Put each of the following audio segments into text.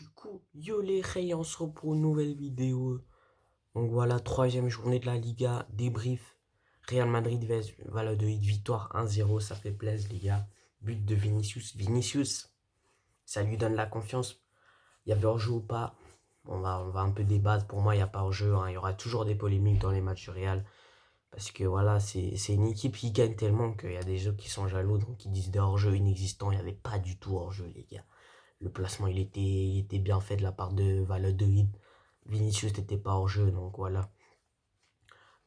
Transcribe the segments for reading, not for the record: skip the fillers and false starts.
Du coup, yo les Rey, on se retrouve pour une nouvelle vidéo. Donc voilà, troisième journée de la Liga, débrief. Real Madrid vs Valladolid, victoire 1-0, ça fait plaisir les gars. But de Vinicius. Vinicius, ça lui donne la confiance. Il y avait hors-jeu ou pas? On va un peu débattre. Pour moi, il n'y a pas hors-jeu, hein. Il y aura toujours des polémiques dans les matchs du Real. Parce que voilà, c'est une équipe qui gagne tellement qu'il y a des gens qui sont jaloux, donc qui disent des hors-jeu inexistants. Il n'y avait pas du tout hors-jeu les gars. Le placement, il était bien fait de la part de Valladolid. Vinicius n'était pas hors jeu, donc voilà.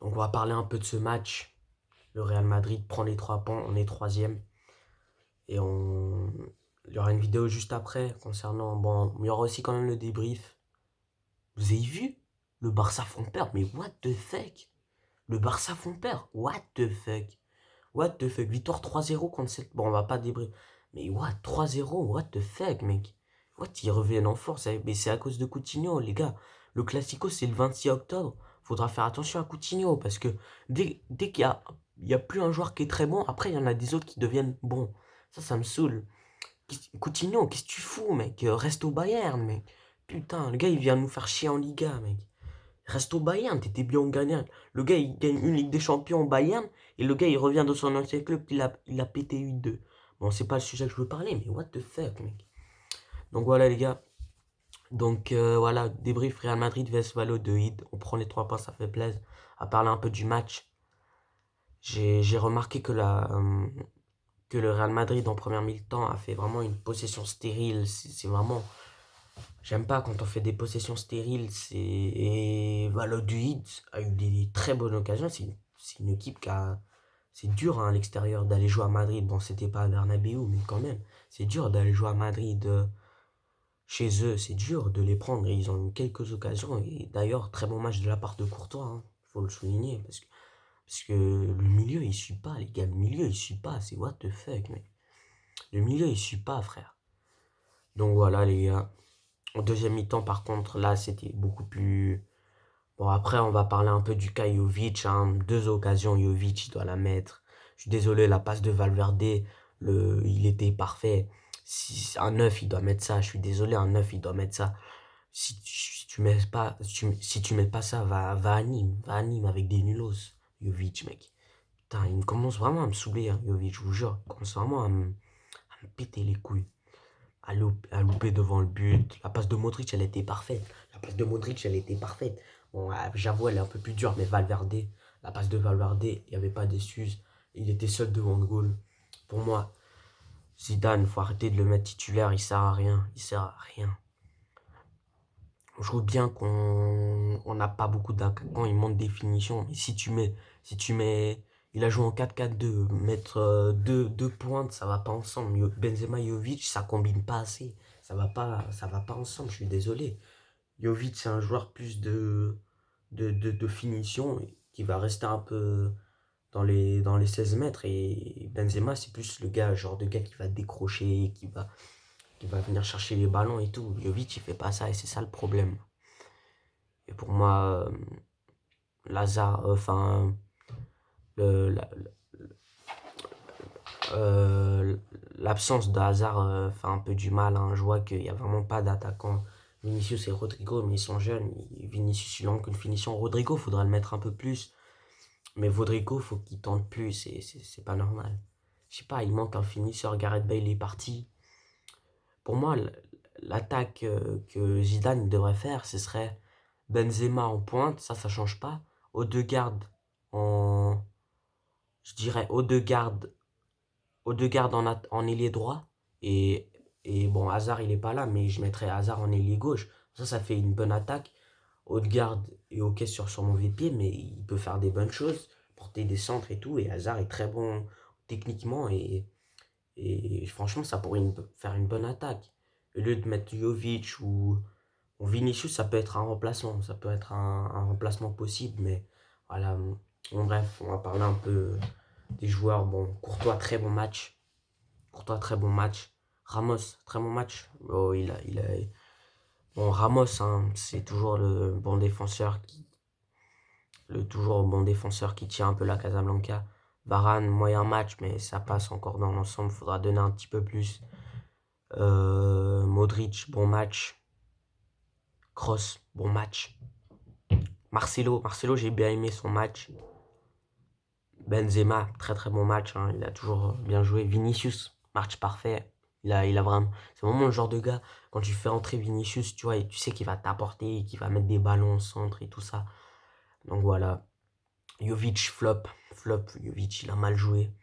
Donc on va parler un peu de ce match. Le Real Madrid prend les 3 points, on est troisième. Et il y aura une vidéo juste après concernant... Bon, il y aura aussi quand même le débrief. Vous avez vu? Le Barça font perdre, mais what the fuck? Le Barça font perdre, what the fuck? What the fuck? Victoire 3-0 contre cette... Bon, on va pas débrief. Mais what? 3-0? What the fuck, mec? What? Ils reviennent en force. Mais c'est à cause de Coutinho, les gars. Le Classico, c'est le 26 octobre. Faudra faire attention à Coutinho. Parce que dès qu'il y a plus un joueur qui est très bon, après, il y en a des autres qui deviennent bons. Ça me saoule. Coutinho, qu'est-ce que tu fous, mec? Reste au Bayern, mec. Putain, le gars, il vient nous faire chier en Liga, mec. Reste au Bayern, t'étais bien gagnant. Le gars, il gagne une Ligue des Champions au Bayern, et le gars, il revient dans son ancien club, il a pété 8-2. Bon, c'est pas le sujet que je veux parler, mais what the fuck, mec. Donc voilà, les gars. Donc voilà, débrief Real Madrid vs Valladolid. On prend les 3 points, ça fait plaisir. À parler un peu du match. J'ai remarqué que le Real Madrid en première mi-temps a fait vraiment une possession stérile. C'est vraiment... J'aime pas quand on fait des possessions stériles. Et Valladolid a eu des très bonnes occasions. C'est une équipe qui a... C'est dur hein, à l'extérieur d'aller jouer à Madrid. Bon, c'était pas à Bernabeu, mais quand même. C'est dur d'aller jouer à Madrid chez eux. C'est dur de les prendre. Et ils ont eu quelques occasions. Et d'ailleurs, très bon match de la part de Courtois. Hein. Faut le souligner. Parce que le milieu, il suit pas, les gars. Le milieu, il suit pas. C'est what the fuck, mec. Le milieu, il suit pas, frère. Donc voilà, les gars. En deuxième mi-temps, par contre, là, c'était beaucoup plus... Bon, après, on va parler un peu du cas Jovic. Hein. 2 occasions, Jovic, il doit la mettre. Je suis désolé, la passe de Valverde, il était parfait. Si, un 9, il doit mettre ça. Je suis désolé, un 9, il doit mettre ça. Si tu mets pas, si tu mets pas ça, va à Nîmes. Va à Nîmes avec des nulos, Jovic, mec. Putain, il commence vraiment à me saouler, hein, Jovic, je vous jure. Il commence vraiment à me péter les couilles. À louper devant le but. La passe de Modric, elle était parfaite. La passe de Modric, elle était parfaite. Bon, j'avoue, elle est un peu plus dure, mais Valverde, la passe de Valverde, il n'y avait pas d'excuse. Il était seul devant le goal. Pour moi, Zidane, il faut arrêter de le mettre titulaire, il sert à rien. Il sert à rien. Je trouve bien qu'on n'a pas beaucoup d'attaquants, il manque des finitions. Mais si tu mets, il a joué en 4-4-2, mettre deux pointes, ça va pas ensemble. Benzema Jovic, ça combine pas assez. Ça va pas ensemble, je suis désolé. Jovic, c'est un joueur plus de finition qui va rester un peu dans les 16 mètres. Et Benzema, c'est plus le gars, genre de gars qui va décrocher, qui va venir chercher les ballons et tout. Jovic, il fait pas ça et c'est ça le problème. Et pour moi, Lazare, enfin, le- la- l'absence de Hazard fait un peu du mal. Hein. Je vois qu'il n'y a vraiment pas d'attaquant. Vinicius et Rodrigo, mais ils sont jeunes. Vinicius, il manque une finition. Rodrigo, faudra le mettre un peu plus. Mais Rodrigo, faut qu'il tente plus. C'est pas normal. Je sais pas, il manque un finisseur. Gareth Bale est parti. Pour moi, l'attaque que Zidane devrait faire, ce serait Benzema en pointe. Ça change pas. Odegaard en... Je dirais Odegaard en ailier droit. Et, et bon, Hazard, il est pas là, mais je mettrais Hazard en ailier gauche. Ça fait une bonne attaque. Odegaard est ok sur mauvais pied, mais il peut faire des bonnes choses, porter des centres et tout. Et Hazard est très bon techniquement. Et franchement, ça pourrait faire une bonne attaque. Au lieu de mettre Jovic ou Vinicius, ça peut être un remplacement. Ça peut être un remplacement possible, mais voilà. Bon, bref, on va parler un peu des joueurs. Bon, Courtois, très bon match. Courtois, très bon match. Ramos, très bon match. Oh, Bon, Ramos, hein, c'est toujours toujours bon défenseur qui tient un peu la Casablanca. Varane, moyen match, mais ça passe encore dans l'ensemble. Faudra donner un petit peu plus. Modric, bon match. Kroos, bon match. Marcelo, j'ai bien aimé son match. Benzema, très très bon match, hein, il a toujours bien joué. Vinicius, match parfait. Il a vraiment. C'est vraiment le genre de gars, quand tu fais entrer Vinicius, tu vois, et tu sais qu'il va t'apporter, qu'il va mettre des ballons au centre et tout ça. Donc voilà. Jovic, flop, Jovic, il a mal joué.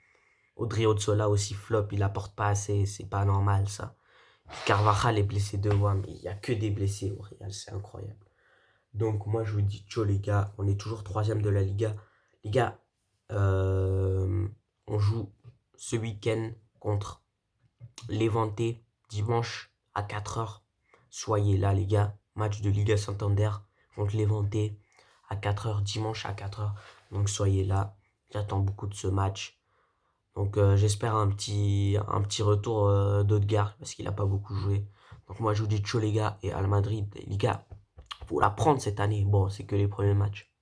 Odriozola aussi, flop, il apporte pas assez, c'est pas normal ça. Carvajal est blessé de loin, mais il y a que des blessés au Real, c'est incroyable. Donc moi je vous dis ciao les gars, on est toujours troisième de la Liga. Les gars, on joue ce week-end contre Levante dimanche à 4h. Soyez là les gars, match de Liga Santander contre Levante à 4h, dimanche à 4h. Donc soyez là, j'attends beaucoup de ce match. Donc j'espère un petit retour d'Odegaard parce qu'il n'a pas beaucoup joué. Donc moi je vous dis ciao les gars et Al Madrid, les gars, faut la prendre cette année. Bon, c'est que les premiers matchs.